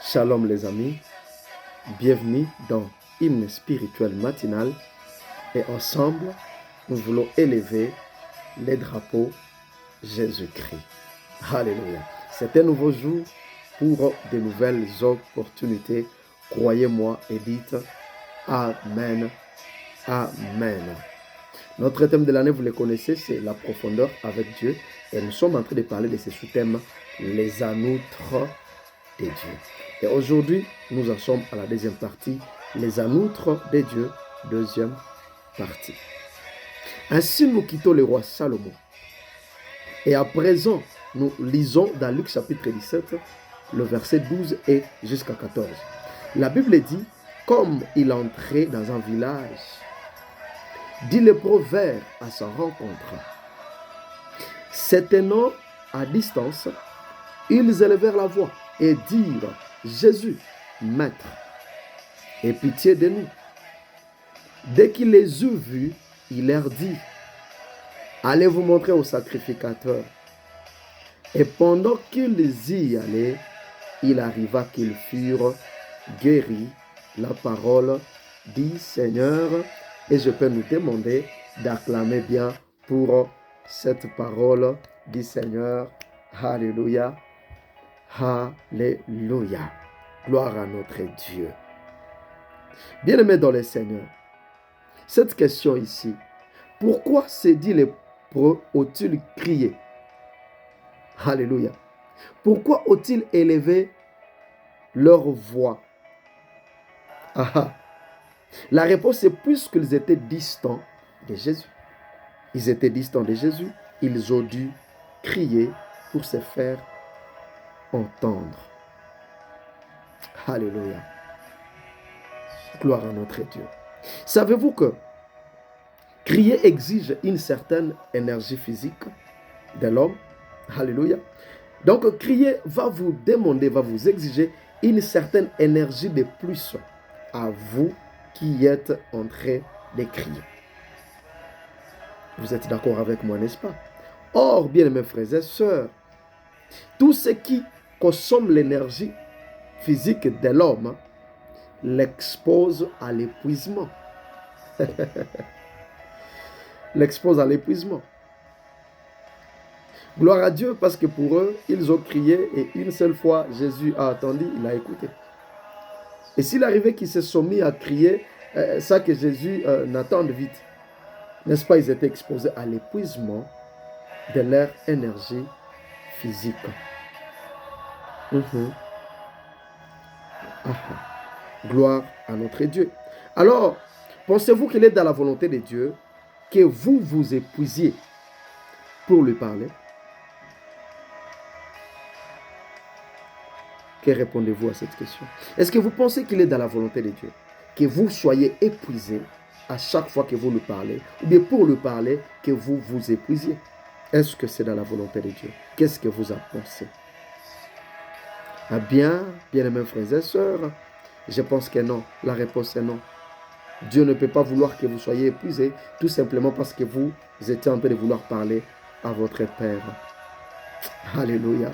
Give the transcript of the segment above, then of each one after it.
Shalom les amis, bienvenue dans Hymne spirituel matinal et ensemble nous voulons élever les drapeaux Jésus-Christ. Alléluia. C'est un nouveau jour pour de nouvelles opportunités. Croyez-moi et dites Amen. Amen. Notre thème de l'année, vous le connaissez, c'est la profondeur avec Dieu. Et nous sommes en train de parler de ce sous-thème, les anoutres de Dieu. Et aujourd'hui, nous en sommes à la deuxième partie, les anoutres de Dieu, deuxième partie. Ainsi, nous quittons le roi Salomon. Et à présent, nous lisons dans Luc chapitre 17, le verset 12 et jusqu'à 14. La Bible dit, comme il entrait dans un village, dit le proverbe à sa rencontre. S'éteignant à distance, ils élevèrent la voix et dirent, Jésus, Maître, aie pitié de nous. Dès qu'il les eut vus, il leur dit, allez vous montrer au sacrificateur. Et pendant qu'ils y allaient, il arriva qu'ils furent guéris. La parole dit, Seigneur, et je peux nous demander d'acclamer bien pour cette parole dit Seigneur. Alléluia. Alléluia. Gloire à notre Dieu. Bien-aimés dans le Seigneur, cette question ici, pourquoi ces dix lépreux ont-ils crié? Alléluia. Pourquoi ont-ils élevé leur voix? La réponse est puisqu'ils étaient distants de Jésus. Ils étaient distants de Jésus. Ils ont dû crier pour se faire entendre. Alléluia. Gloire à notre Dieu. Savez-vous que crier exige une certaine énergie physique de l'homme? Alléluia. Donc crier va vous demander, va vous exiger une certaine énergie de plus à vous qui êtes en train de crier. Vous êtes d'accord avec moi, n'est-ce pas? Or, bien mes frères et sœurs, tout ce qui consomme l'énergie physique de l'homme l'expose à l'épuisement. L'expose à l'épuisement. Gloire à Dieu parce que pour eux, ils ont crié et une seule fois, Jésus a attendu, il a écouté. Et s'il arrivait qu'ils se sont mis à crier, ça que Jésus n'attende vite. N'est-ce pas, ils étaient exposés à l'épuisement de leur énergie physique. Gloire à notre Dieu. Alors, pensez-vous qu'il est dans la volonté de Dieu que vous vous épuisiez pour lui parler? Que répondez-vous à cette question? Est-ce que vous pensez qu'il est dans la volonté de Dieu que vous soyez épuisés à chaque fois que vous lui parlez, ou bien pour lui parler, que vous vous épuisiez? Est-ce que c'est dans la volonté de Dieu? Qu'est-ce que vous en pensez? Ah bien, bien-aimés frères et sœurs, je pense que non. La réponse est non. Dieu ne peut pas vouloir que vous soyez épuisés, tout simplement parce que vous étiez en train de vouloir parler à votre Père. Alléluia.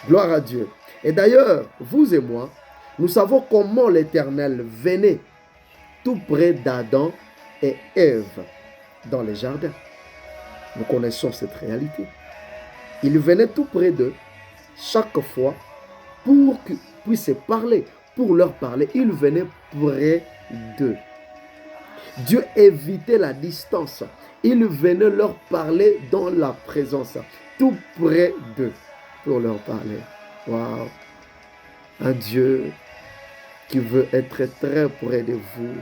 Gloire à Dieu. Et d'ailleurs, vous et moi, nous savons comment l'Éternel venait tout près d'Adam et Ève dans le jardin. Nous connaissons cette réalité. Il venait tout près d'eux chaque fois pour qu'ils puissent parler, pour leur parler. Il venait près d'eux. Dieu évitait la distance. Il venait leur parler dans la présence, tout près d'eux, pour leur parler. Waouh! Un Dieu qui veut être très près de vous.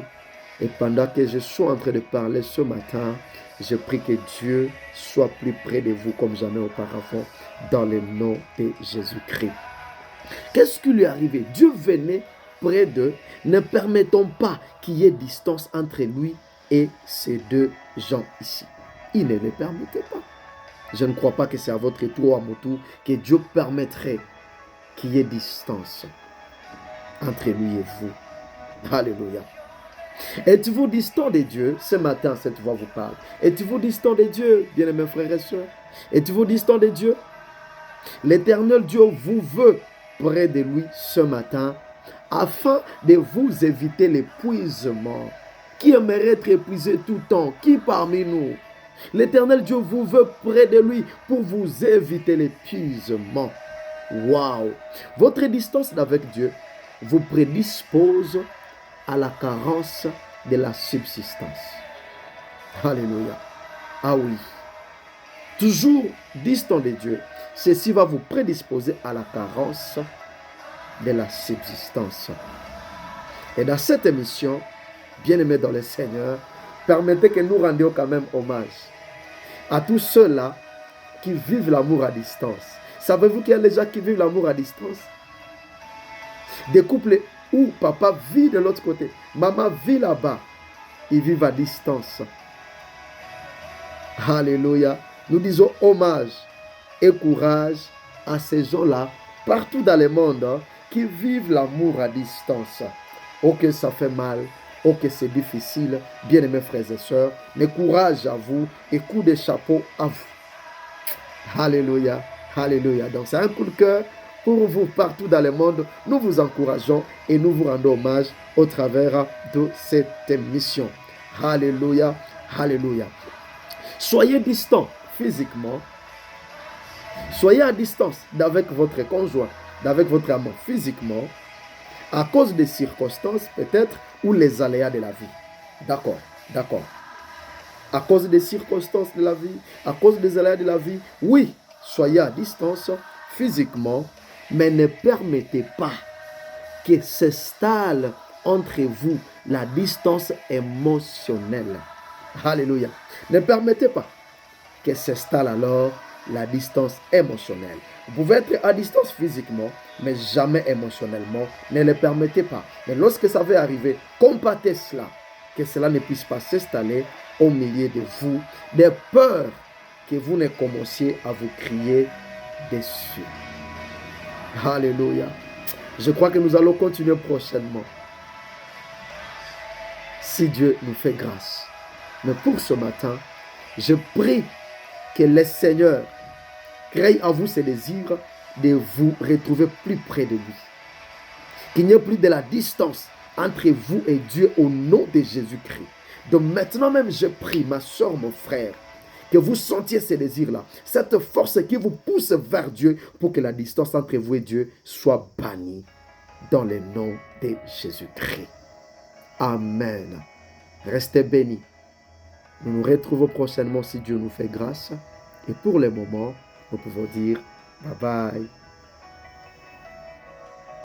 Et pendant que je suis en train de parler ce matin, je prie que Dieu soit plus près de vous comme jamais auparavant, dans le nom de Jésus-Christ. Qu'est-ce qui lui est arrivé? Dieu venait près d'eux, ne permettons pas qu'il y ait distance entre lui et ces deux gens ici. Il ne le permettait pas. Je ne crois pas que c'est à votre tour, à mon tour, que Dieu permettrait qu'il y ait distance entre lui et vous. Alléluia. Êtes-vous distant de Dieu? Ce matin, cette voix vous parle. Êtes-vous distant de Dieu, bien-aimés frères et sœurs? Êtes-vous distant de Dieu? L'Éternel Dieu vous veut près de lui ce matin afin de vous éviter l'épuisement. Qui aimerait être épuisé tout le temps? Qui parmi nous? L'Éternel Dieu vous veut près de lui pour vous éviter l'épuisement. Waouh! Votre distance avec Dieu vous prédispose à la carence de la subsistance. Alléluia. Ah oui. Toujours distant de Dieu, ceci va vous prédisposer à la carence de la subsistance. Et dans cette émission, bien-aimés dans le Seigneur, permettez que nous rendions quand même hommage à tous ceux-là qui vivent l'amour à distance. Savez-vous qu'il y a des gens qui vivent l'amour à distance? Des couples où papa vit de l'autre côté, maman vit là-bas, ils vivent à distance. Alléluia. Nous disons hommage et courage à ces gens-là, partout dans le monde, qui vivent l'amour à distance. Ok, ça fait mal. Ok, c'est difficile. Bien-aimés frères et sœurs, mais courage à vous et coup de chapeau à vous. Alléluia. Alléluia. Donc, c'est un coup de cœur pour vous partout dans le monde. Nous vous encourageons et nous vous rendons hommage au travers de cette émission. Alléluia. Alléluia. Soyez distants physiquement. Soyez à distance d'avec votre conjoint, d'avec votre amant physiquement, à cause des circonstances peut-être ou les aléas de la vie. D'accord, d'accord. À cause des circonstances de la vie, à cause des aléas de la vie, oui, soyez à distance physiquement, mais ne permettez pas que s'installe entre vous la distance émotionnelle. Alléluia. Ne permettez pas que s'installe alors la distance émotionnelle. Vous pouvez être à distance physiquement, mais jamais émotionnellement. Ne le permettez pas. Mais lorsque ça va arriver, combattez cela. Que cela ne puisse pas s'installer au milieu de vous, de peur que vous ne commenciez à vous crier dessus. Alléluia. Je crois que nous allons continuer prochainement. Si Dieu nous fait grâce. Mais pour ce matin, je prie que le Seigneur crée en vous ce désir de vous retrouver plus près de lui. Qu'il n'y ait plus de la distance entre vous et Dieu au nom de Jésus-Christ. Donc maintenant même, je prie, ma soeur, mon frère, que vous sentiez ce désir-là, cette force qui vous pousse vers Dieu pour que la distance entre vous et Dieu soit bannie dans le nom de Jésus-Christ. Amen. Restez bénis. Nous nous retrouvons prochainement si Dieu nous fait grâce. Et pour le moment, nous pouvons dire bye bye.